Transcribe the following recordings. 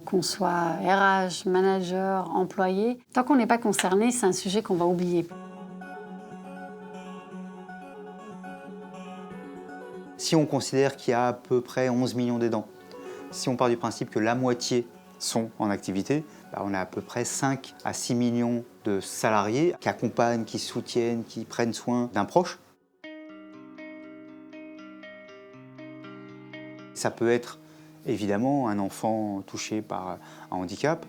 Qu'on soit RH, manager, employé, tant qu'on n'est pas concerné, c'est un sujet qu'on va oublier. Si on considère qu'il y a à peu près 11 millions d'aidants, si on part du principe que la moitié sont en activité, on a à peu près 5 à 6 millions de salariés qui accompagnent, qui soutiennent, qui prennent soin d'un proche. Ça peut être évidemment un enfant touché par un handicap,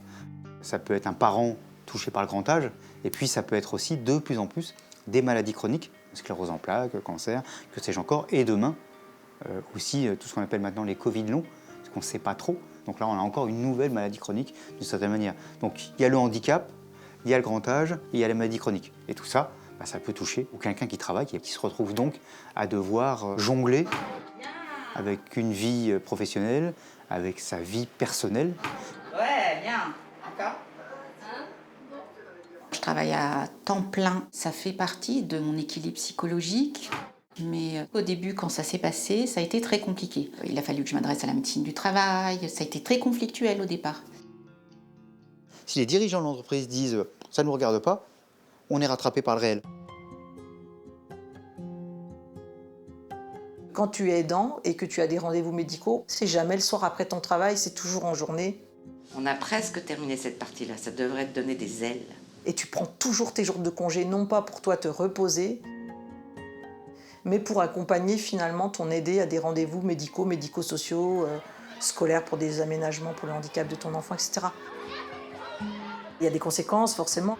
ça peut être un parent touché par le grand âge, et puis ça peut être aussi de plus en plus des maladies chroniques, sclérose en plaques, cancer, que sais-je encore, et demain aussi tout ce qu'on appelle maintenant les Covid longs, parce qu'on ne sait pas trop. Donc là, on a encore une nouvelle maladie chronique d'une certaine manière. Donc il y a le handicap, il y a le grand âge, et il y a la maladie chronique. Et tout ça, ça peut toucher quelqu'un qui travaille et qui se retrouve donc à devoir jongler avec une vie professionnelle, avec sa vie personnelle. Ouais, bien. Encore. Je travaille à temps plein. Ça fait partie de mon équilibre psychologique. Mais au début, quand ça s'est passé, ça a été très compliqué. Il a fallu que je m'adresse à la médecine du travail. Ça a été très conflictuel au départ. Si les dirigeants de l'entreprise disent « ça ne nous regarde pas », on est rattrapé par le réel. Quand tu es aidant et que tu as des rendez-vous médicaux, c'est jamais le soir après ton travail, c'est toujours en journée. On a presque terminé cette partie-là. Ça devrait te donner des ailes. Et tu prends toujours tes jours de congé, non pas pour toi te reposer, mais pour accompagner finalement ton aidé à des rendez-vous médicaux, médico-sociaux, scolaires pour des aménagements pour le handicap de ton enfant, etc. Il y a des conséquences forcément.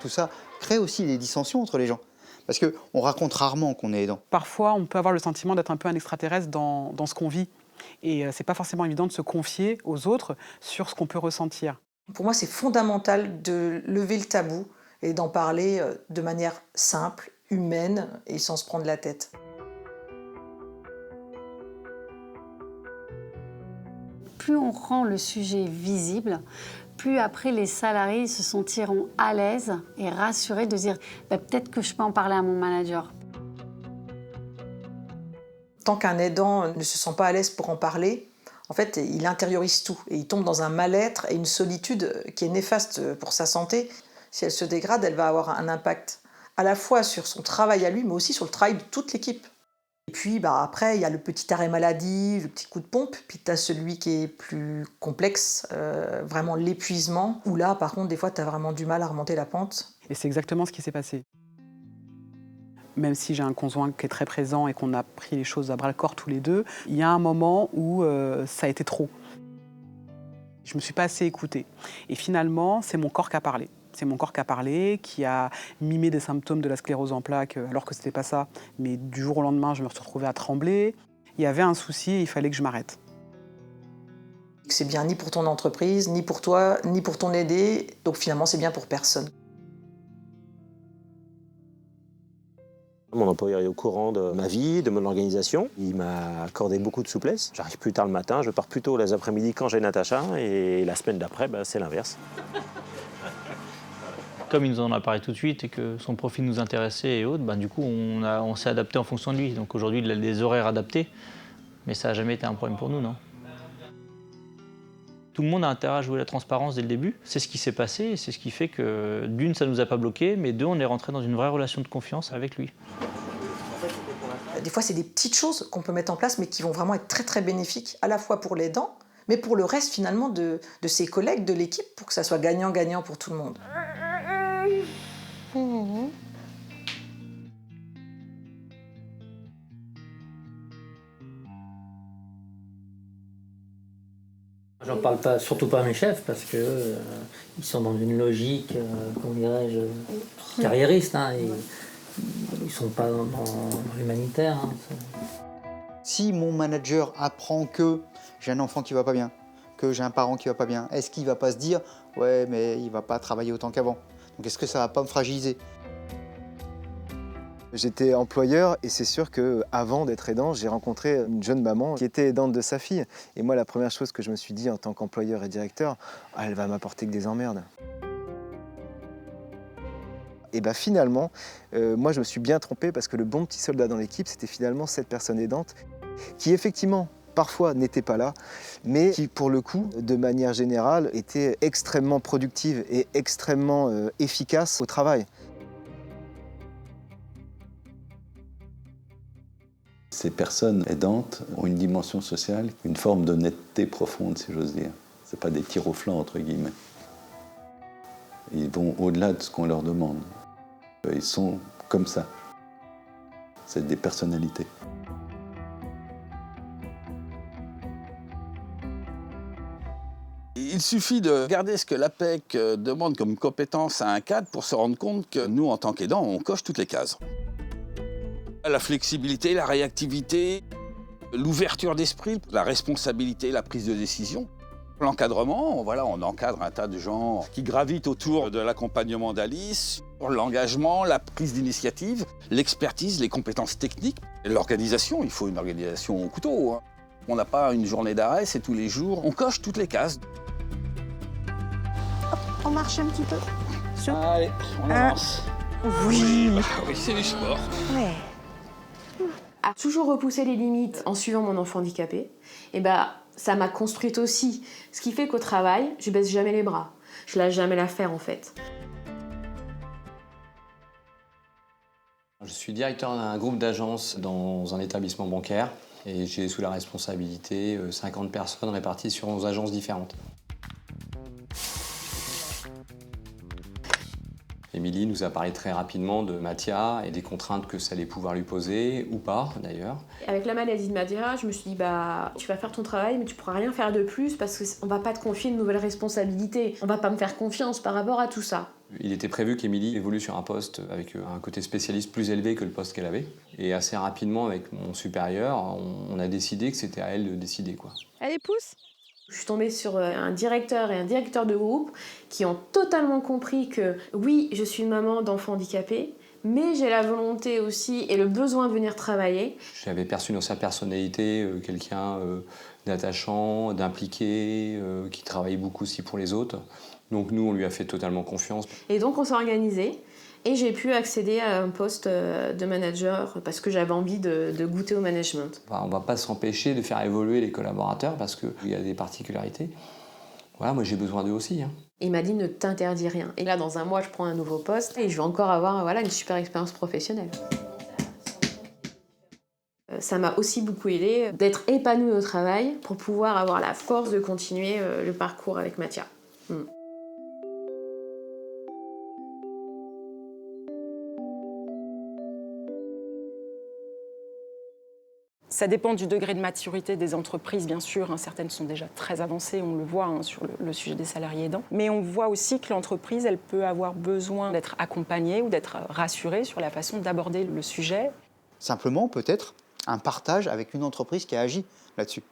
Tout ça crée aussi des dissensions entre les gens. Parce qu'on raconte rarement qu'on est aidant. Parfois, on peut avoir le sentiment d'être un peu un extraterrestre dans ce qu'on vit. Et c'est pas forcément évident de se confier aux autres sur ce qu'on peut ressentir. Pour moi, c'est fondamental de lever le tabou et d'en parler de manière simple, humaine et sans se prendre la tête. Plus on rend le sujet visible, plus après les salariés se sentiront à l'aise et rassurés de dire peut-être que je peux en parler à mon manager. Tant qu'un aidant ne se sent pas à l'aise pour en parler, en fait, il intériorise tout et il tombe dans un mal-être et une solitude qui est néfaste pour sa santé. Si elle se dégrade, elle va avoir un impact à la fois sur son travail à lui, mais aussi sur le travail de toute l'équipe. Et puis après, il y a le petit arrêt maladie, le petit coup de pompe, puis tu as celui qui est plus complexe, vraiment l'épuisement, où là, par contre, des fois, tu as vraiment du mal à remonter la pente. Et c'est exactement ce qui s'est passé. Même si j'ai un conjoint qui est très présent et qu'on a pris les choses à bras-le-corps tous les deux, il y a un moment où ça a été trop. Je ne me suis pas assez écoutée. Et finalement, c'est mon corps qui a parlé. C'est mon corps qui a parlé, qui a mimé des symptômes de la sclérose en plaques, alors que ce n'était pas ça. Mais du jour au lendemain, je me suis retrouvée à trembler. Il y avait un souci et il fallait que je m'arrête. C'est bien ni pour ton entreprise, ni pour toi, ni pour ton aidé. Donc finalement, c'est bien pour personne. Mon employeur est au courant de ma vie, de mon organisation. Il m'a accordé beaucoup de souplesse. J'arrive plus tard le matin, je pars plus tôt les après-midi quand j'ai Natacha, et la semaine d'après, c'est l'inverse. Comme il nous en a parlé tout de suite et que son profil nous intéressait et autres, du coup, on s'est adapté en fonction de lui. Donc aujourd'hui, il a des horaires adaptés, mais ça n'a jamais été un problème pour nous, non. Tout le monde a intérêt à jouer la transparence dès le début. C'est ce qui s'est passé et c'est ce qui fait que, d'une, ça ne nous a pas bloqués, mais deux, on est rentré dans une vraie relation de confiance avec lui. Des fois, c'est des petites choses qu'on peut mettre en place, mais qui vont vraiment être très, très bénéfiques, à la fois pour l'aidant, mais pour le reste, finalement, de ses collègues, de l'équipe, pour que ça soit gagnant-gagnant pour tout le monde. J'en parle pas, surtout pas à mes chefs, parce que ils sont dans une logique, comment dirais-je, carriériste. Ils sont pas dans l'humanitaire. Si mon manager apprend que j'ai un enfant qui va pas bien, que j'ai un parent qui va pas bien, est-ce qu'il va pas se dire « ouais, mais il va pas travailler autant qu'avant ». Donc est-ce que ça va pas me fragiliser ? J'étais employeur et c'est sûr qu'avant d'être aidant, j'ai rencontré une jeune maman qui était aidante de sa fille. Et moi, la première chose que je me suis dit en tant qu'employeur et directeur, elle va m'apporter que des emmerdes. Et finalement, moi je me suis bien trompé parce que le bon petit soldat dans l'équipe, c'était finalement cette personne aidante qui effectivement parfois n'étaient pas là, mais qui pour le coup, de manière générale, étaient extrêmement productives et extrêmement efficaces au travail. Ces personnes aidantes ont une dimension sociale, une forme d'honnêteté profonde, si j'ose dire. Ce ne pas des tirs au flanc, entre guillemets. Ils vont au-delà de ce qu'on leur demande. Ils sont comme ça. C'est des personnalités. Il suffit de regarder ce que l'APEC demande comme compétence à un cadre pour se rendre compte que nous, en tant qu'aidants, on coche toutes les cases. La flexibilité, la réactivité, l'ouverture d'esprit, la responsabilité, la prise de décision. L'encadrement, voilà, on encadre un tas de gens qui gravitent autour de l'accompagnement d'Alice. L'engagement, la prise d'initiative, l'expertise, les compétences techniques, l'organisation. Il faut une organisation au couteau. On n'a pas une journée d'arrêt, c'est tous les jours. On coche toutes les cases. Hop, on marche un petit peu. Allez, on avance. Oui. Oui, c'est du sport. Ouais. À toujours repousser les limites en suivant mon enfant handicapé, et ça m'a construite aussi. Ce qui fait qu'au travail, je baisse jamais les bras. Je lâche jamais l'affaire en fait. Je suis directeur d'un groupe d'agences dans un établissement bancaire et j'ai sous la responsabilité 50 personnes réparties sur 11 agences différentes. Émilie nous a parlé très rapidement de Mathia et des contraintes que ça allait pouvoir lui poser, ou pas d'ailleurs. Avec la maladie de Mathia, je me suis dit tu vas faire ton travail mais tu pourras rien faire de plus parce qu'on va pas te confier une nouvelle responsabilité. On va pas me faire confiance par rapport à tout ça. Il était prévu qu'Émilie évolue sur un poste avec un côté spécialiste plus élevé que le poste qu'elle avait. Et assez rapidement avec mon supérieur, on a décidé que c'était à elle de décider, quoi. Allez, pousse. Je suis tombée sur un directeur et un directeur de groupe qui ont totalement compris que oui, je suis une maman d'enfants handicapés, mais j'ai la volonté aussi et le besoin de venir travailler. J'avais perçu dans sa personnalité quelqu'un d'attachant, d'impliqué, qui travaillait beaucoup aussi pour les autres. Donc nous, on lui a fait totalement confiance. Et donc on s'est organisé et j'ai pu accéder à un poste de manager parce que j'avais envie de goûter au management. On ne va pas s'empêcher de faire évoluer les collaborateurs parce qu'il y a des particularités. Voilà, moi j'ai besoin d'eux aussi. Il m'a dit ne t'interdis rien. Et là, dans un mois, je prends un nouveau poste et je vais encore avoir une super expérience professionnelle. Ça m'a aussi beaucoup aidé d'être épanouie au travail pour pouvoir avoir la force de continuer le parcours avec Mathia. Ça dépend du degré de maturité des entreprises, bien sûr. Certaines sont déjà très avancées, on le voit sur le sujet des salariés aidants. Mais on voit aussi que l'entreprise, elle peut avoir besoin d'être accompagnée ou d'être rassurée sur la façon d'aborder le sujet. Simplement, peut-être, un partage avec une entreprise qui a agi là-dessus.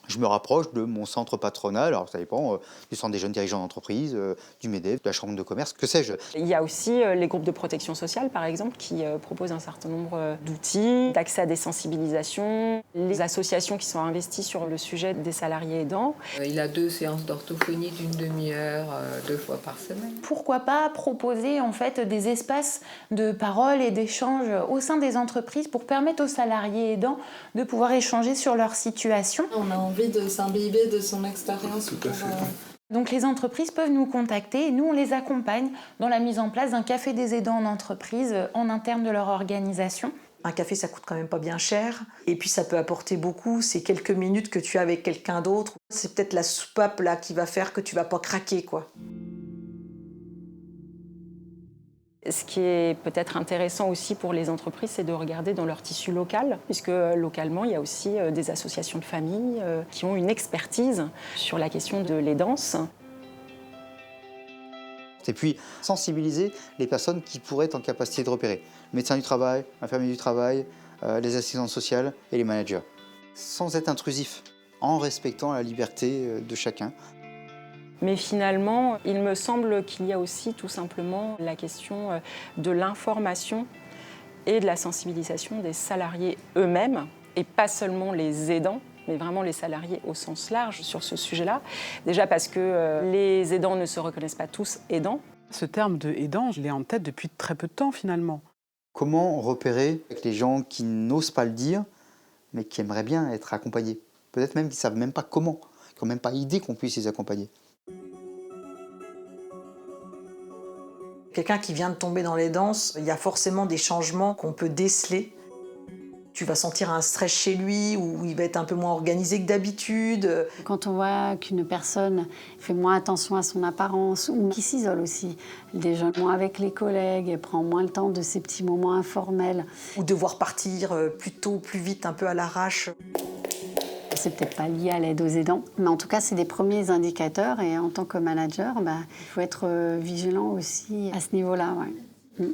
Je me rapproche de mon centre patronal, alors ça dépend du centre des jeunes dirigeants d'entreprise, du MEDEF, de la chambre de commerce, que sais-je. Il y a aussi les groupes de protection sociale, par exemple, qui proposent un certain nombre d'outils, d'accès à des sensibilisations, les associations qui sont investies sur le sujet des salariés aidants. Il a 2 séances d'orthophonie d'une demi-heure, 2 fois par semaine. Pourquoi pas proposer en fait des espaces de parole et d'échange au sein des entreprises pour permettre aux salariés aidants de pouvoir échanger sur leur situation. On a envie de s'imbiber de son expérience. Donc les entreprises peuvent nous contacter et nous on les accompagne dans la mise en place d'un café des aidants en entreprise en interne de leur organisation. Un café, ça coûte quand même pas bien cher. Et puis ça peut apporter beaucoup. C'est quelques minutes que tu as avec quelqu'un d'autre. C'est peut-être la soupape là qui va faire que tu vas pas craquer, quoi. Ce qui est peut-être intéressant aussi pour les entreprises, c'est de regarder dans leur tissu local, puisque localement, il y a aussi des associations de familles qui ont une expertise sur la question de l'aidance. Et puis, sensibiliser les personnes qui pourraient être en capacité de repérer. Le médecin du travail, l'infirmier du travail, les assistantes sociales et les managers. Sans être intrusif, en respectant la liberté de chacun. Mais finalement, il me semble qu'il y a aussi tout simplement la question de l'information et de la sensibilisation des salariés eux-mêmes, et pas seulement les aidants, mais vraiment les salariés au sens large sur ce sujet-là. Déjà parce que les aidants ne se reconnaissent pas tous aidants. Ce terme de aidant, je l'ai en tête depuis très peu de temps finalement. Comment repérer avec les gens qui n'osent pas le dire, mais qui aimeraient bien être accompagnés? Peut-être même qu'ils ne savent même pas comment, qu'ils n'ont même pas idée qu'on puisse les accompagner. Quelqu'un qui vient de tomber dans les danses, il y a forcément des changements qu'on peut déceler. Tu vas sentir un stress chez lui, ou il va être un peu moins organisé que d'habitude. Quand on voit qu'une personne fait moins attention à son apparence, ou qui s'isole aussi, déjeune moins avec les collègues, prend moins le temps de ces petits moments informels. Ou devoir partir plus tôt, plus vite, un peu à l'arrache. C'est peut-être pas lié à l'aide aux aidants, mais en tout cas, c'est des premiers indicateurs. Et en tant que manager, il faut être vigilant aussi à ce niveau-là. Ouais.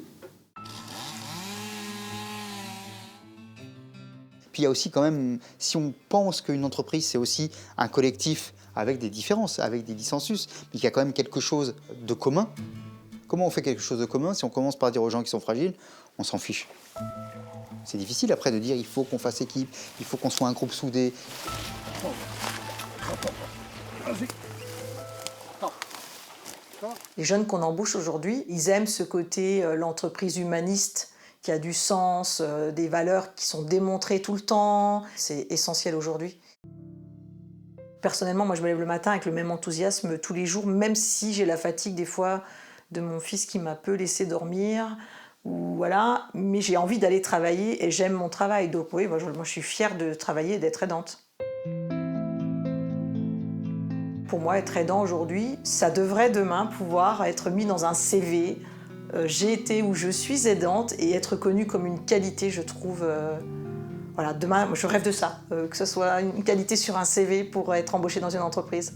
Puis il y a aussi quand même, si on pense qu'une entreprise, c'est aussi un collectif avec des différences, avec des dissensus, mais qu'il y a quand même quelque chose de commun. Comment on fait quelque chose de commun si on commence par dire aux gens qui sont fragiles, on s'en fiche? C'est difficile après de dire il faut qu'on fasse équipe, il faut qu'on soit un groupe soudé. Les jeunes qu'on embauche aujourd'hui, ils aiment ce côté l'entreprise humaniste qui a du sens, des valeurs qui sont démontrées tout le temps. C'est essentiel aujourd'hui. Personnellement, moi je me lève le matin avec le même enthousiasme tous les jours, même si j'ai la fatigue des fois de mon fils qui m'a peu laissé dormir. Ou voilà, mais j'ai envie d'aller travailler et j'aime mon travail. Donc oui, moi je suis fière de travailler et d'être aidante. Pour moi, être aidant aujourd'hui, ça devrait demain pouvoir être mis dans un CV. J'ai été ou je suis aidante et être connue comme une qualité, je trouve. Voilà, demain, je rêve de ça, que ce soit une qualité sur un CV pour être embauchée dans une entreprise.